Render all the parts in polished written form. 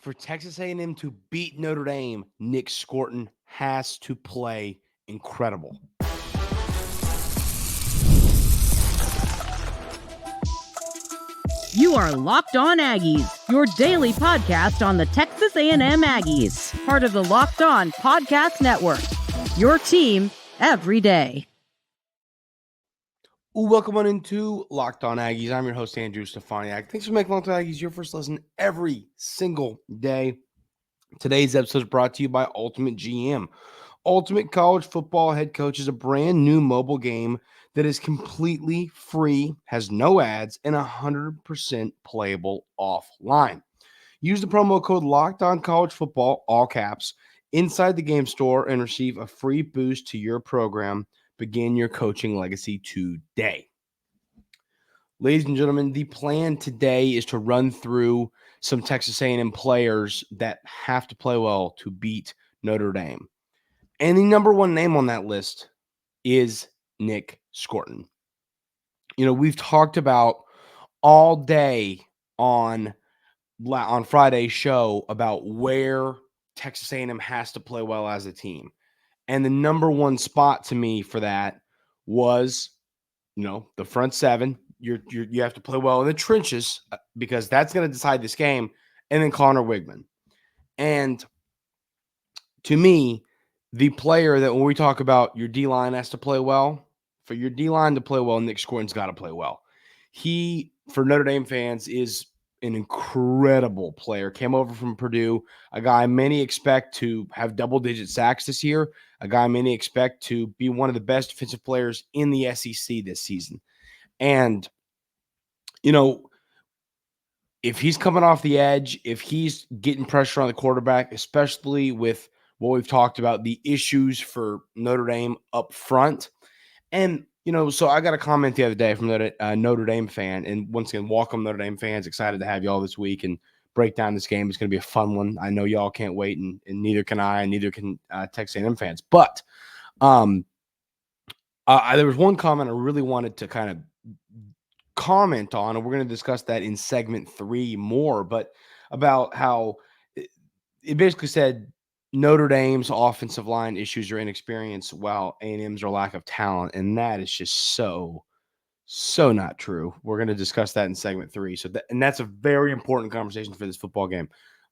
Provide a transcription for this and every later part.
For Texas A&M to beat Notre Dame, Nic Scourton has to play incredible. You are Locked On Aggies, your daily podcast on the Texas A&M Aggies, part of the Locked On Podcast Network, your team every day. Welcome on into Locked On Aggies. I'm your host, Andrew Stefaniak. Thanks for making Locked On Aggies your first listen every single day. Today's episode is brought to you by Ultimate GM. Ultimate College Football Head Coach is a brand new mobile game that is completely free, has no ads, and 100% playable offline. Use the promo code LOCKEDONCollegeFootball, all caps, inside the game store and receive a free boost to your program. Begin your coaching legacy today. Ladies and gentlemen, the plan today is to run through some Texas A&M players that have to play well to beat Notre Dame. And the number one name on that list is Nic Scourton. You know, we've talked about all day on Friday's show about where Texas A&M has to play well as a team. And the number one spot to me for that was, the front seven. You have to play well in the trenches because that's going to decide this game. And then Connor Weigman. And to me, the player that when we talk about your D-line has to play well, for your D-line to play well, Nic Scourton's got to play well. He, for Notre Dame fans, is an incredible player. Came over from Purdue, a guy many expect to have double-digit sacks this year, a guy many expect to be one of the best defensive players in the SEC this season. And, if he's coming off the edge, if he's getting pressure on the quarterback, especially with what we've talked about, the issues for Notre Dame up front. And, so I got a comment the other day from a Notre Dame fan. And once again, welcome Notre Dame fans. Excited to have you all this week and break down this game. It's going to be a fun one. I know y'all can't wait, and neither can I, and neither can Texas A&M fans. But there was one comment I really wanted to kind of comment on, and we're going to discuss that in segment 3 more, but about how it basically said Notre Dame's offensive line issues are inexperience, while A&M's are lack of talent, and that is just so not true. We're going to discuss that in segment 3. So that's a very important conversation for this football game.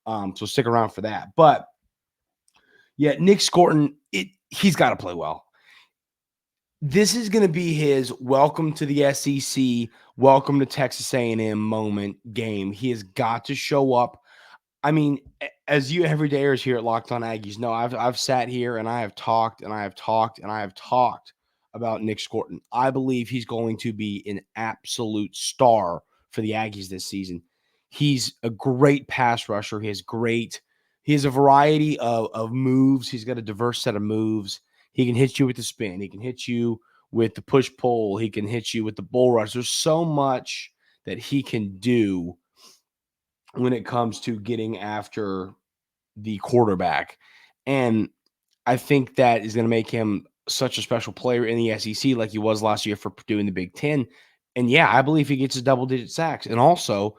So stick around for that. But yeah, Nic Scourton, he's got to play well. This is going to be his welcome to the SEC, welcome to Texas A&M moment game. He has got to show up. I mean, as you everydayers here at Locked On Aggies know, I've sat here and I have talked about Nic Scourton. I believe he's going to be an absolute star for the Aggies this season. He's a great pass rusher. He has a variety of moves. He's got a diverse set of moves. He can hit you with the spin. He can hit you with the push-pull. He can hit you with the bull rush. There's so much that he can do when it comes to getting after the quarterback. And I think that is going to make him such a special player in the SEC like he was last year for Purdue in the Big Ten. And yeah, I believe he gets his double-digit sacks. And also,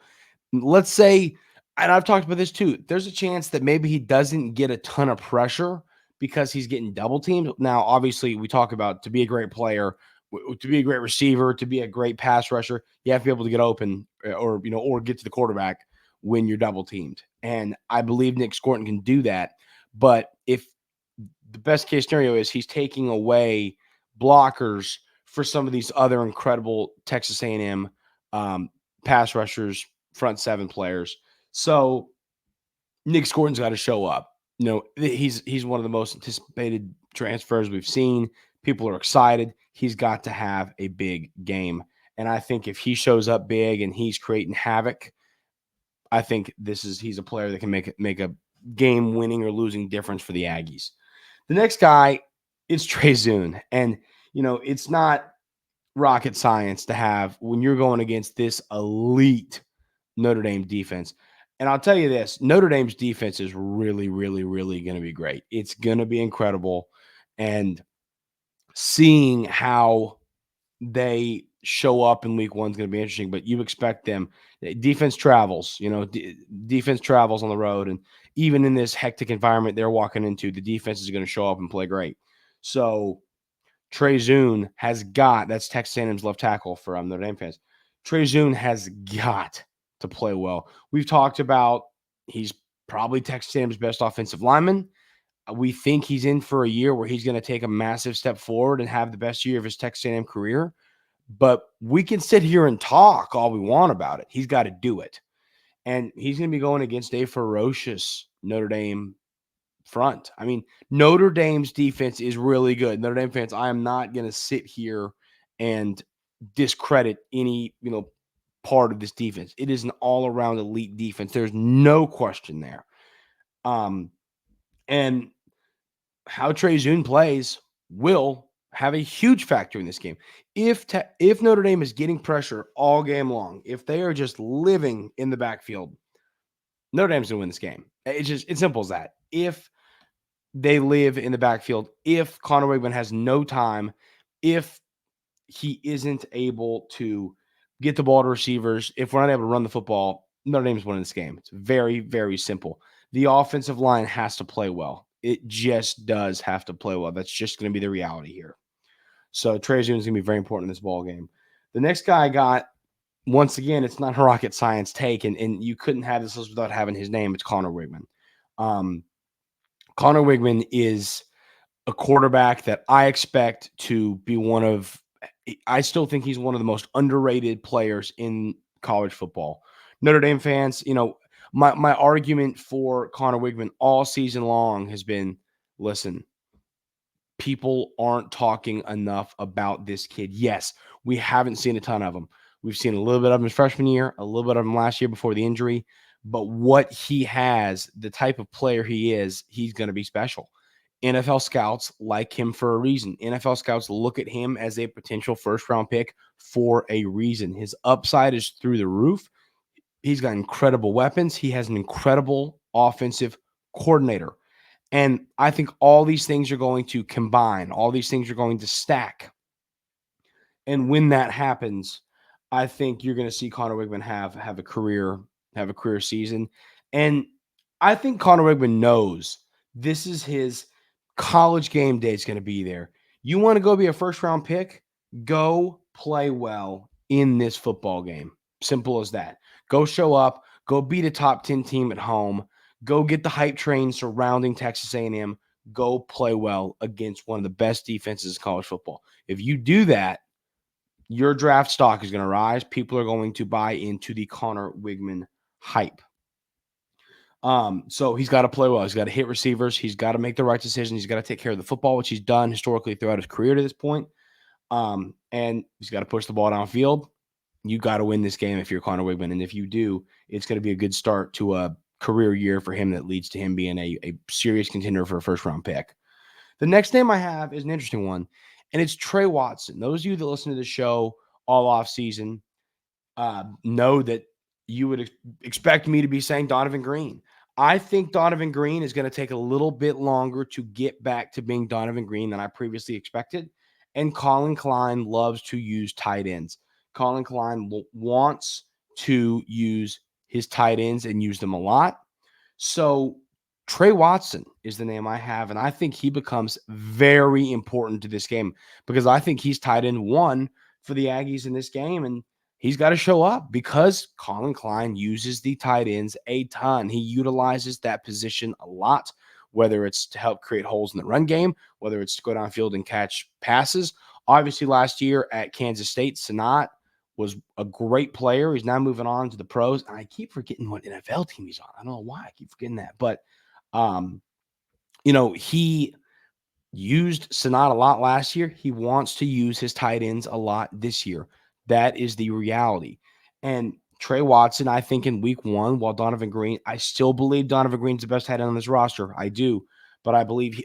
let's say, and I've talked about this too, there's a chance that maybe he doesn't get a ton of pressure because he's getting double teamed. Now, obviously, we talk about to be a great player, to be a great receiver, to be a great pass rusher, you have to be able to get open or get to the quarterback when you're double teamed. And I believe Nic Scourton can do that. But if the best case scenario is he's taking away blockers for some of these other incredible Texas A&M pass rushers, front seven players. So Nic Scourton's got to show up. He's one of the most anticipated transfers we've seen. People are excited. He's got to have a big game. And I think if he shows up big and he's creating havoc, I think he's a player that can make a game-winning or losing difference for the Aggies. The next guy is Trey Zuhn. And, it's not rocket science to have when you're going against this elite Notre Dame defense. And I'll tell you this, Notre Dame's defense is really, really, really going to be great. It's going to be incredible. And seeing how they show up in week 1 is going to be interesting, but you expect them. Defense travels, defense travels on the road. And even in this hectic environment they're walking into, the defense is going to show up and play great. So Trey Zuhn that's Texas A&M's left tackle for Notre Dame fans. Trey Zuhn has got to play well. We've talked about he's probably Texas A&M's best offensive lineman. We think he's in for a year where he's going to take a massive step forward and have the best year of his Texas A&M career. But we can sit here and talk all we want about it. He's got to do it. And he's going to be going against a ferocious Notre Dame front. I mean, Notre Dame's defense is really good. Notre Dame fans, I am not going to sit here and discredit any, part of this defense. It is an all-around elite defense. There's no question there. And how Trey Zuhn plays will have a huge factor in this game. If Notre Dame is getting pressure all game long, if they are just living in the backfield, Notre Dame's going to win this game. It's simple as that. If they live in the backfield, if Connor Weigman has no time, if he isn't able to get the ball to receivers, if we're not able to run the football, Notre Dame's winning this game. It's very, very simple. The offensive line has to play well. It just does have to play well. That's just going to be the reality here. So Trey Zuhn is going to be very important in this ball game. The next guy I got, once again, it's not a rocket science take, and you couldn't have this list without having his name. It's Connor Weigman. Connor Weigman is a quarterback that I expect to be I still think he's one of the most underrated players in college football. Notre Dame fans, my argument for Connor Weigman all season long has been, listen, people aren't talking enough about this kid. Yes, we haven't seen a ton of him. We've seen a little bit of him his freshman year, a little bit of him last year before the injury. But what he has, the type of player he is, he's going to be special. NFL scouts like him for a reason. NFL scouts look at him as a potential first-round pick for a reason. His upside is through the roof. He's got incredible weapons. He has an incredible offensive coordinator. And I think all these things are going to combine. All these things are going to stack. And when that happens, I think you're going to see Connor Weigman have a career season. And I think Connor Weigman knows this is his college game day. It's going to be there. You want to go be a first-round pick? Go play well in this football game. Simple as that. Go show up. Go beat a top 10 team at home. Go get the hype train surrounding Texas A&M. Go play well against one of the best defenses in college football. If you do that, your draft stock is going to rise. People are going to buy into the Connor Weigman hype. So he's got to play well. He's got to hit receivers. He's got to make the right decisions. He's got to take care of the football, which he's done historically throughout his career to this point. And he's got to push the ball downfield. You got to win this game if you're Connor Weigman. And if you do, it's going to be a good start to a career year for him that leads to him being a serious contender for a first-round pick. The next name I have is an interesting one, and it's Trey Watson. Those of you that listen to the show all offseason know that you would expect me to be saying Donovan Green. I think Donovan Green is going to take a little bit longer to get back to being Donovan Green than I previously expected. And Colin Klein loves to use tight ends. Colin Klein wants to use his tight ends and use them a lot. So Trey Watson is the name I have, and I think he becomes very important to this game because I think he's tight end one for the Aggies in this game, and he's got to show up because Colin Klein uses the tight ends a ton. He utilizes that position a lot, whether it's to help create holes in the run game, whether it's to go downfield and catch passes. Obviously, last year at Kansas State, Sanat was a great player. He's now moving on to the pros. And I keep forgetting what NFL team he's on. I don't know why I keep forgetting that. But, he used Sanat a lot last year. He wants to use his tight ends a lot this year. That is the reality. And Trey Watson, I think in week one, while Donovan Green, I still believe Donovan Green's the best tight end on this roster. I do. But I believe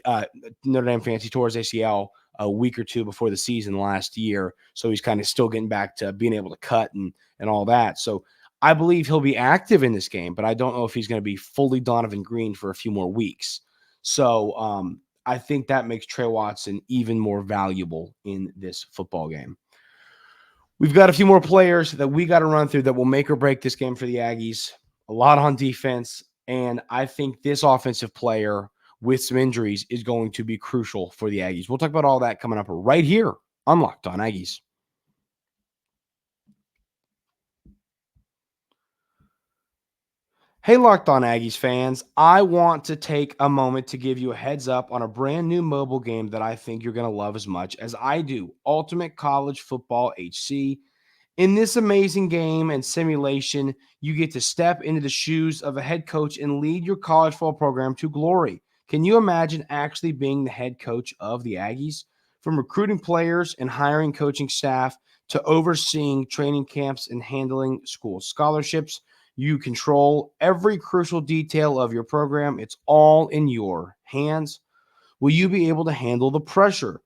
Notre Dame fans, he tore his ACL a week or two before the season last year. So he's kind of still getting back to being able to cut and all that. So I believe he'll be active in this game, but I don't know if he's going to be fully Donovan Green for a few more weeks. So I think that makes Trey Watson even more valuable in this football game. We've got a few more players that we got to run through that will make or break this game for the Aggies. A lot on defense, and I think this offensive player with some injuries is going to be crucial for the Aggies. We'll talk about all that coming up right here on Locked On Aggies. Hey, Locked On Aggies fans, I want to take a moment to give you a heads up on a brand new mobile game that I think you're going to love as much as I do, Ultimate College Football HC. In this amazing game and simulation, you get to step into the shoes of a head coach and lead your college football program to glory. Can you imagine actually being the head coach of the Aggies? From recruiting players and hiring coaching staff to overseeing training camps and handling school scholarships, you control every crucial detail of your program. It's all in your hands. Will you be able to handle the pressure?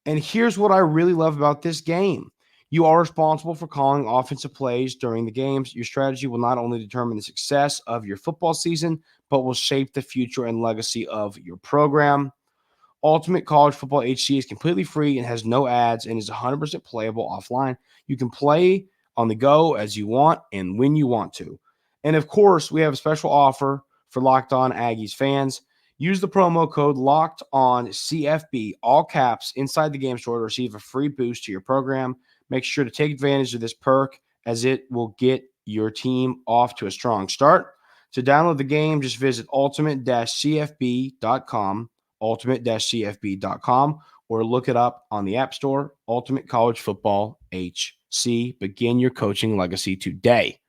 And here's what I really love about this game. You are responsible for calling offensive plays during the games. Your strategy will not only determine the success of your football season, but will shape the future and legacy of your program. Ultimate College Football HC is completely free and has no ads and is 100% playable offline. You can play on the go as you want and when you want to. And of course, we have a special offer for Locked On Aggies fans. Use the promo code Locked On CFB, all caps, inside the game store to receive a free boost to your program. Make sure to take advantage of this perk as it will get your team off to a strong start. To download the game, just visit ultimate-cfb.com, ultimate-cfb.com, or look it up on the App Store, Ultimate College Football HC. Begin your coaching legacy today.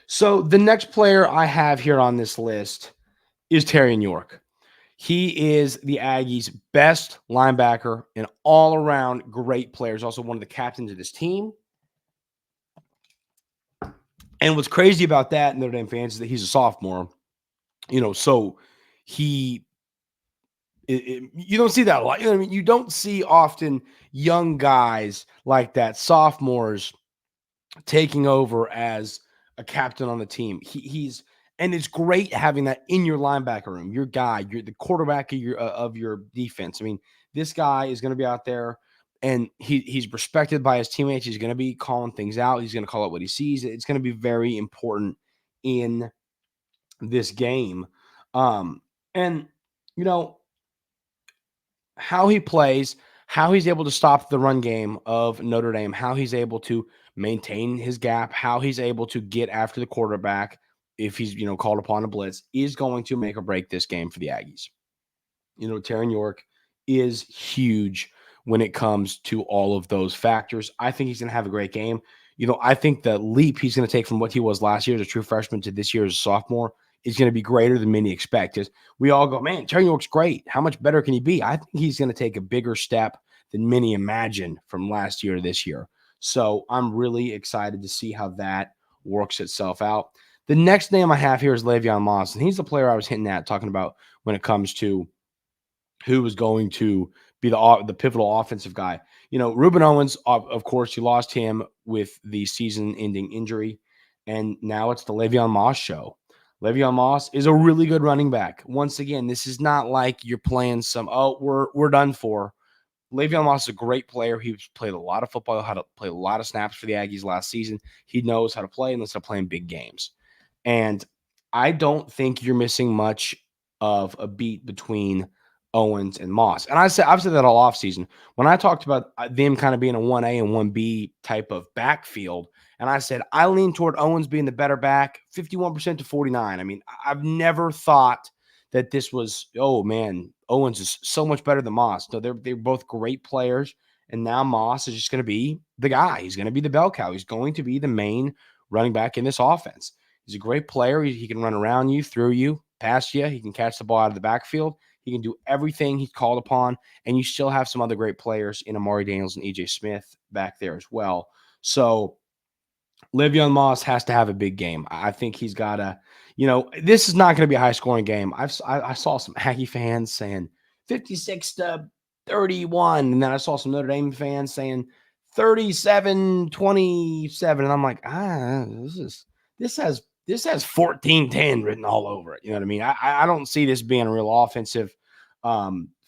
So the next player I have here on this list is Terry York. He is the Aggies' best linebacker, an all-around great player. He's also one of the captains of this team. And what's crazy about that, Notre Dame fans, is that he's a sophomore. So you don't see that a lot. I mean, you don't see often young guys like that, sophomores, taking over as a captain on the team. And it's great having that in your linebacker room. Your guy, you're the quarterback of your defense. I mean, this guy is going to be out there, and he's respected by his teammates. He's going to be calling things out. He's going to call out what he sees. It's going to be very important in this game. And how he plays, how he's able to stop the run game of Notre Dame, how he's able to maintain his gap, how he's able to get after the quarterback if he's, called upon to blitz, is going to make or break this game for the Aggies. Terry York is huge when it comes to all of those factors. I think he's going to have a great game. I think the leap he's going to take from what he was last year as a true freshman to this year as a sophomore is going to be greater than many expect. Because we all go, man, Terry York's great. How much better can he be? I think he's going to take a bigger step than many imagine from last year to this year. So I'm really excited to see how that works itself out. The next name I have here is Le'Veon Moss, and he's the player I was hinting at, talking about when it comes to who was going to be the pivotal offensive guy. Ruben Owens, of course, you lost him with the season-ending injury, and now it's the Le'Veon Moss show. Le'Veon Moss is a really good running back. Once again, this is not like you're playing we're done for. Le'Veon Moss is a great player. He's played a lot of football, how to play a lot of snaps for the Aggies last season. He knows how to play and knows how to play in big games. And I don't think you're missing much of a beat between Owens and Moss. And I've said that all offseason. When I talked about them kind of being a 1A and 1B type of backfield, and I said I lean toward Owens being the better back, 51% to 49. I mean, I've never thought that this was, oh, man, Owens is so much better than Moss. No, they're both great players, and now Moss is just going to be the guy. He's going to be the bell cow. He's going to be the main running back in this offense. He's a great player. He can run around you, through you, past you. He can catch the ball out of the backfield. He can do everything he's called upon, and you still have some other great players in Amari Daniels and E.J. Smith back there as well. So Le'Veon Moss has to have a big game. I think he's got to, this is not going to be a high-scoring game. I saw some Aggie fans saying 56-31, and then I saw some Notre Dame fans saying 37-27, and I'm like, this has 14-10 written all over it. You know what I mean? I don't see this being a real offensive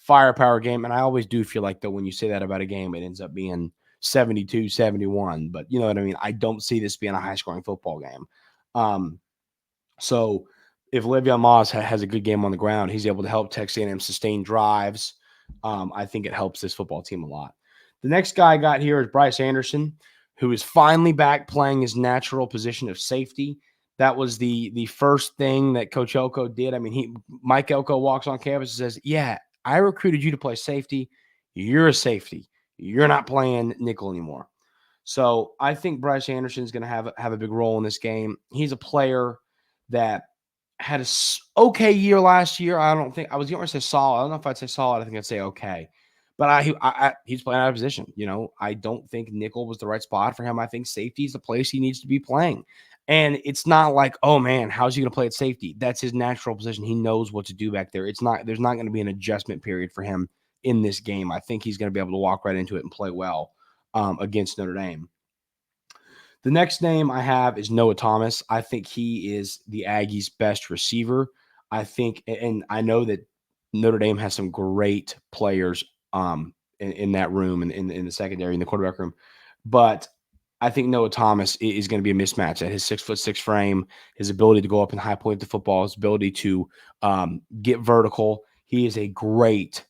firepower game. And I always do feel like, though, when you say that about a game, it ends up being 72-71. But you know what I mean? I don't see this being a high-scoring football game. So if Le'Veon Moss has a good game on the ground, he's able to help Texas A&M sustain drives. I think it helps this football team a lot. The next guy I got here is Bryce Anderson, who is finally back playing his natural position of safety. That was the first thing that Coach Elko did. I mean, Mike Elko walks on campus and says, yeah, I recruited you to play safety. You're a safety. You're not playing nickel anymore. So I think Bryce Anderson is going to have a big role in this game. He's a player that had a okay year last year. I was going to say solid. I don't know if I'd say solid. I think I'd say okay. But he's playing out of position. You know, I don't think nickel was the right spot for him. I think safety is the place he needs to be playing. And it's not like, oh man, how's he going to play at safety? That's his natural position. He knows what to do back there. There's not going to be an adjustment period for him in this game. I think he's going to be able to walk right into it and play well against Notre Dame. The next name I have is Noah Thomas. I think he is the Aggies' best receiver. I think, and I know that Notre Dame has some great players in that room and in the secondary, in the quarterback room. But I think Noah Thomas is going to be a mismatch at his 6'6" frame, his ability to go up and high point the football, his ability to get vertical. He is a great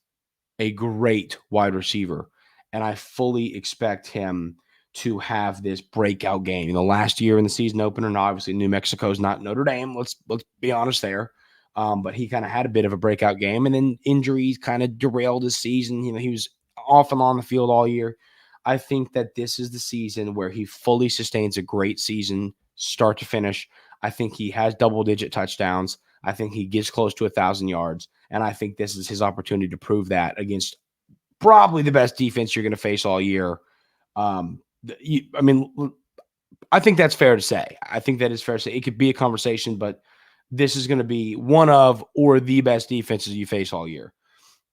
wide receiver. And I fully expect him to have this breakout game. You know, last year in the season opener, and obviously New Mexico's not Notre Dame. Let's be honest there. But he kind of had a bit of a breakout game, and then injuries kind of derailed his season. You know, he was off and on the field all year. I think that this is the season where he fully sustains a great season, start to finish. I think he has double-digit touchdowns. I think he gets close to 1,000 yards, and I think this is his opportunity to prove that against probably the best defense you're going to face all year. I think that's fair to say. I think that is fair to say. It could be a conversation, but this is going to be one of or the best defenses you face all year.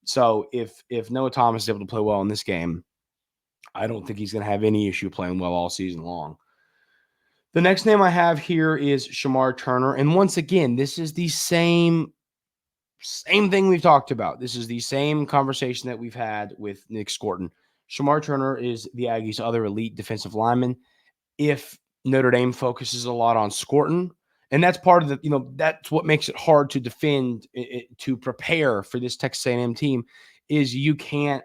So if Noah Thomas is able to play well in this game, I don't think he's going to have any issue playing well all season long. The next name I have here is Shamar Turner. And once again, this is the same thing we've talked about. This is the same conversation that we've had with Nic Scourton. Shamar Turner is the Aggies' other elite defensive lineman. If Notre Dame focuses a lot on Scourton, and that's part of that's what makes it hard to defend, to prepare for this Texas A&M team, is you can't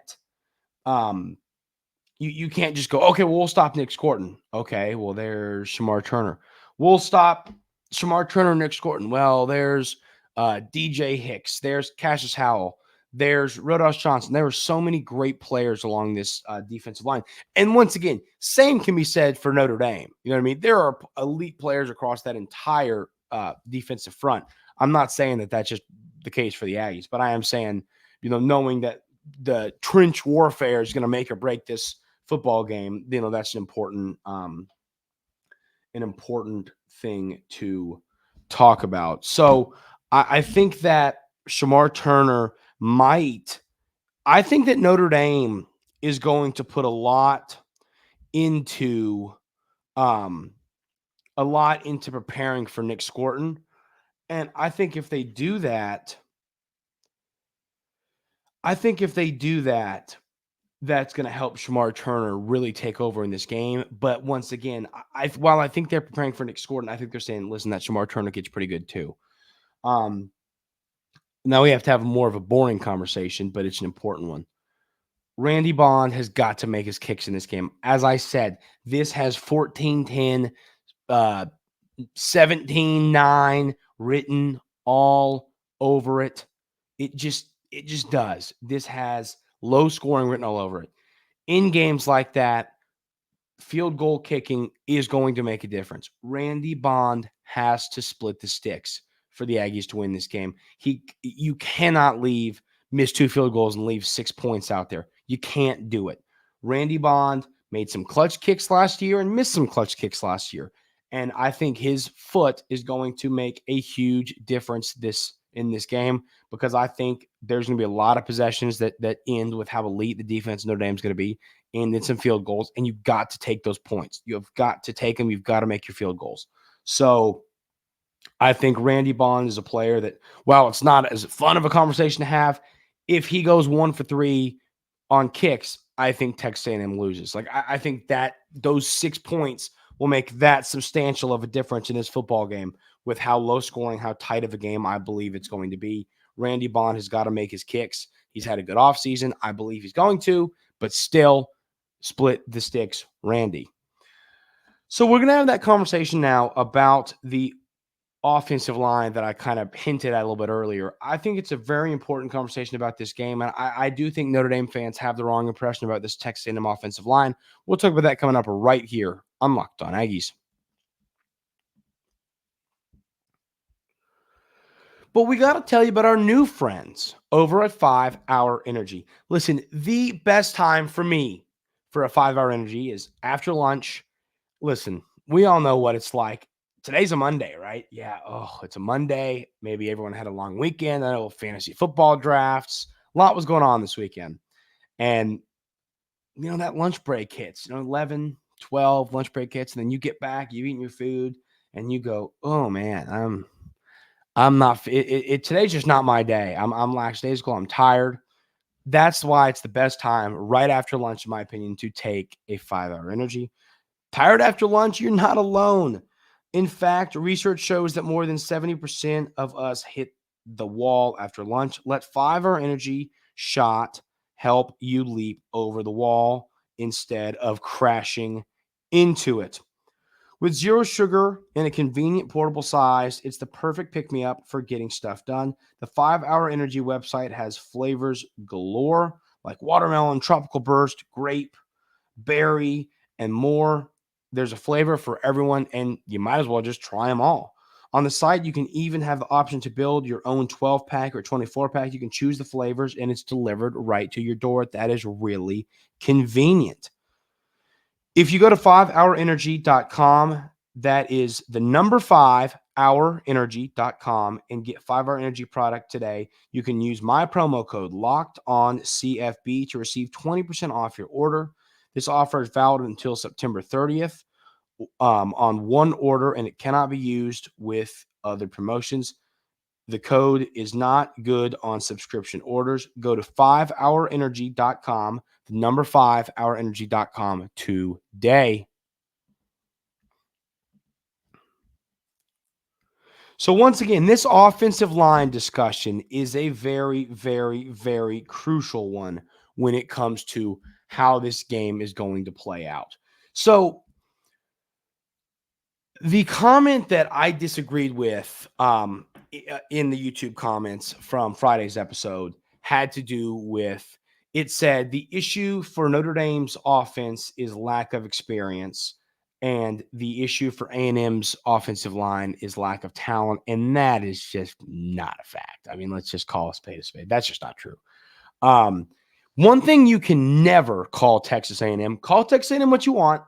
you can't just go, okay, well, we'll stop Nic Scourton. Okay, well, there's Shamar Turner. We'll stop Shamar Turner and Nic Scourton. Well, there's DJ Hicks. There's Cassius Howell. There's Rodas Johnson. There are so many great players along this defensive line. And once again, same can be said for Notre Dame. You know what I mean? There are elite players across that entire defensive front. I'm not saying that that's just the case for the Aggies, but I am saying, knowing that the trench warfare is going to make or break this football game, that's an important thing to talk about. So I think that Shamar Turner I think that Notre Dame is going to put a lot into preparing for Nic Scourton. And I think if they do that, that's going to help Shamar Turner really take over in this game. But once again, while I think they're preparing for Nic Scourton, I think they're saying, listen, that Shamar Turner gets pretty good too. Now we have to have more of a boring conversation, but it's an important one. Randy Bond has got to make his kicks in this game. As I said, this has 14-10, 17-9 written all over it. It just does. This has low scoring written all over it. In games like that, field goal kicking is going to make a difference. Randy Bond has to split the sticks for the Aggies to win this game. You cannot miss 2 field goals and leave 6 points out there. You can't do it. Randy Bond made some clutch kicks last year and missed some clutch kicks last year. And I think his foot is going to make a huge difference in this game, because I think there's going to be a lot of possessions that end with how elite the defense Notre Dame is going to be, and then some field goals, and you've got to take those points. You have got to take them. You've got to make your field goals. So I think Randy Bond is a player that, while it's not as fun of a conversation to have, if he goes 1 for 3 on kicks, I think Texas A&M loses. Like, I think that those 6 points will make that substantial of a difference in this football game with how low scoring, how tight of a game I believe it's going to be. Randy Bond has got to make his kicks. He's had a good offseason. I believe he's going to, but still split the sticks, Randy. So we're going to have that conversation now about the offensive line that I kind of hinted at a little bit earlier. I think it's a very important conversation about this game, and I do think Notre Dame fans have the wrong impression about this Texas A&M offensive line. We'll talk about that coming up right here on Locked On Aggies. But we got to tell you about our new friends over at 5 Hour Energy. Listen, the best time for me for a 5 Hour Energy is after lunch. Listen, we all know what it's like. Today's a Monday, right? Yeah. Oh, it's a Monday. Maybe everyone had a long weekend. I know fantasy football drafts. A lot was going on this weekend. And, that lunch break hits, 11, 12 lunch break hits. And then you get back, you've eaten your food, and you go, oh, man, I'm not – today's just not my day. I'm lackadaisical. I'm tired. That's why it's the best time right after lunch, in my opinion, to take a 5 Hour Energy. Tired after lunch? You're not alone. In fact, research shows that more than 70% of us hit the wall after lunch. Let 5 Hour Energy shot help you leap over the wall instead of crashing into it. With zero sugar and a convenient portable size, it's the perfect pick-me-up for getting stuff done. The 5 Hour Energy website has flavors galore like watermelon, tropical burst, grape, berry, and more. There's a flavor for everyone, and you might as well just try them all. On the site, you can even have the option to build your own 12-pack or 24-pack. You can choose the flavors, and it's delivered right to your door. That is really convenient. If you go to 5hourenergy.com, that is the number 5hourenergy.com, and get 5 Hour Energy product today, you can use my promo code LOCKEDONCFB to receive 20% off your order. This offer is valid until September 30th on one order, and it cannot be used with other promotions. The code is not good on subscription orders. Go to 5hourenergy.com, the number 5hourenergy.com today. So once again, this offensive line discussion is a very, very, very crucial one when it comes to how this game is going to play out. So the comment that I disagreed with in the YouTube comments from Friday's episode had to do with, it said the issue for Notre Dame's offense is lack of experience, and the issue for A&M's offensive line is lack of talent, and that is just not a fact. I mean, let's just call a spade a spade. That's just not true. One thing you can never call Texas A&M what you want.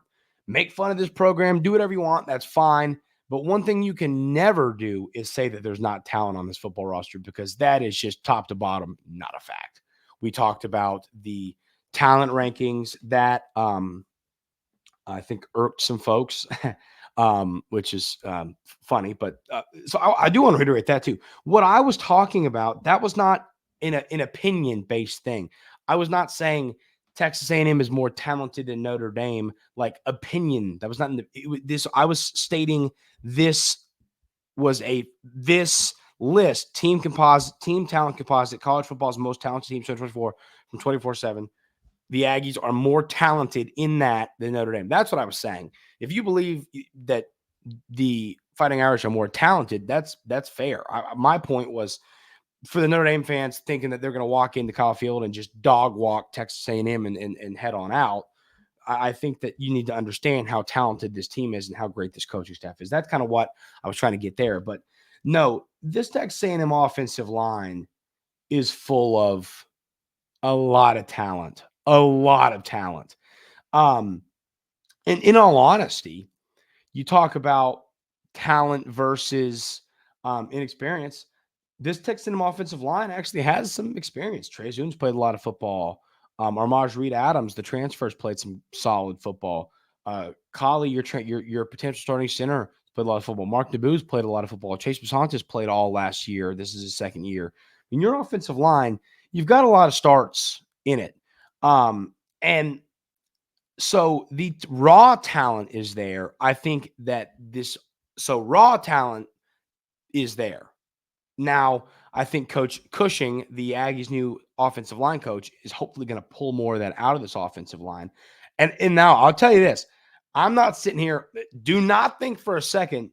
Make fun of this program, do whatever you want. That's fine. But one thing you can never do is say that there's not talent on this football roster, because that is just top to bottom not a fact. We talked about the talent rankings that I think irked some folks, which is funny. But so I do want to reiterate that too. What I was talking about, that was not an opinion-based thing. I was not saying Texas A&M is more talented than Notre Dame, like opinion. That was not this. I was stating this was this list, team talent composite, college football's most talented team, 2024 from 24/7. The Aggies are more talented in that than Notre Dame. That's what I was saying. If you believe that the Fighting Irish are more talented, that's fair. My point was, for the Notre Dame fans thinking that they're going to walk into Kyle Field and just dog walk Texas A&M and head on out, I think that you need to understand how talented this team is and how great this coaching staff is. That's kind of what I was trying to get there. But no, this Texas A&M offensive line is full of a lot of talent. And in all honesty, you talk about talent versus inexperience. This Texas A&M offensive line actually has some experience. Trey Zuhn's played a lot of football. Armaj Reed Adams, the transfers, played some solid football. Kali, your potential starting center, played a lot of football. Mark Naboo's played a lot of football. Chase Basantes played all last year. This is his second year. In your offensive line, you've got a lot of starts in it. And so the raw talent is there. I think that raw talent is there. Now, I think Coach Cushing, the Aggies' new offensive line coach, is hopefully going to pull more of that out of this offensive line. And now I'll tell you this. I'm not sitting here. Do not think for a second,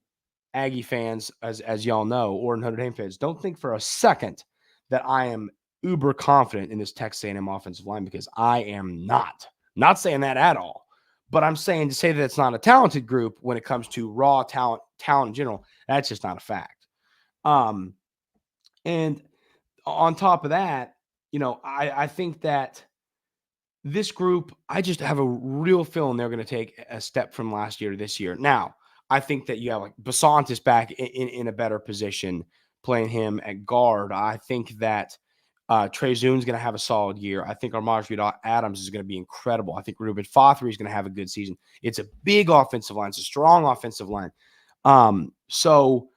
Aggie fans, as y'all know, or Notre Dame fans, don't think for a second that I am uber confident in this Texas A&M offensive line, because I am not. Not saying that at all. But I'm saying to say that it's not a talented group when it comes to raw talent in general, that's just not a fact. And on top of that, I think that this group, I just have a real feeling they're going to take a step from last year to this year. Now, I think that you have like Basant is back in a better position, playing him at guard. I think that Trey Zuhn is going to have a solid year. I think Armaj Reed Adams is going to be incredible. I think Ruben Fothery is going to have a good season. It's a big offensive line. It's a strong offensive line. So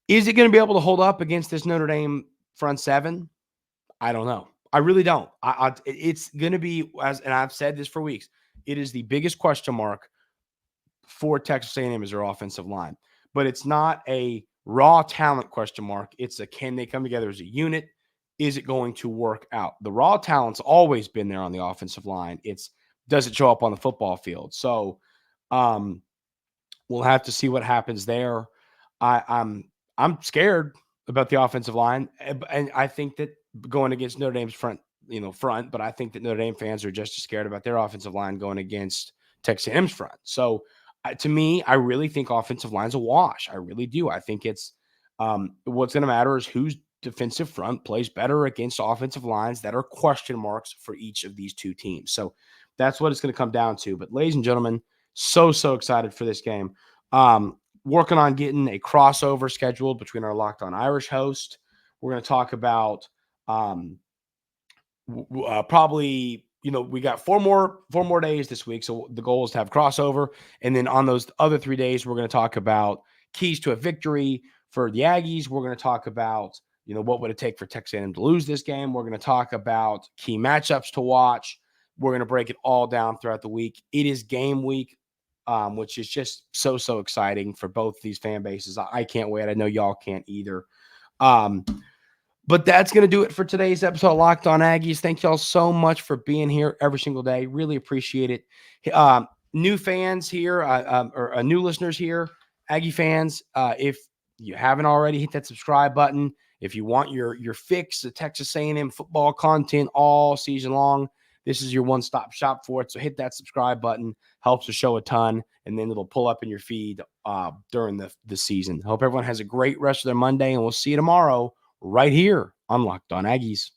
is it going to be able to hold up against this Notre Dame front seven? I don't know. I really don't. It's going to be, and I've said this for weeks, it is the biggest question mark for Texas A&M is their offensive line. But it's not a raw talent question mark. It's a, can they come together as a unit? Is it going to work out? The raw talent's always been there on the offensive line. It's, does it show up on the football field? So we'll have to see what happens there. I'm scared about the offensive line, and I think that going against Notre Dame's front, but I think that Notre Dame fans are just as scared about their offensive line going against Texas A&M's front. So to me, I really think offensive line's a wash. I really do. I think it's what's going to matter is whose defensive front plays better against offensive lines that are question marks for each of these two teams. So that's what it's going to come down to. But ladies and gentlemen, so excited for this game. Working on getting a crossover scheduled between our Locked On Irish host. We're going to talk about probably, we got four more days this week. So the goal is to have crossover. And then on those other 3 days, we're going to talk about keys to a victory for the Aggies. We're going to talk about, what would it take for Texas A&M to lose this game. We're going to talk about key matchups to watch. We're going to break it all down throughout the week. It is game week, which is just so exciting for both these fan bases. I can't wait. I know y'all can't either. But that's going to do it for today's episode of Locked On Aggies. Thank y'all so much for being here every single day. Really appreciate it. New fans here, or new listeners here, Aggie fans, if you haven't already, hit that subscribe button. If you want your fix of Texas A&M football content all season long, this is your one-stop shop for it. So hit that subscribe button. Helps the show a ton, and then it'll pull up in your feed during the season. Hope everyone has a great rest of their Monday, and we'll see you tomorrow right here on Locked On Aggies.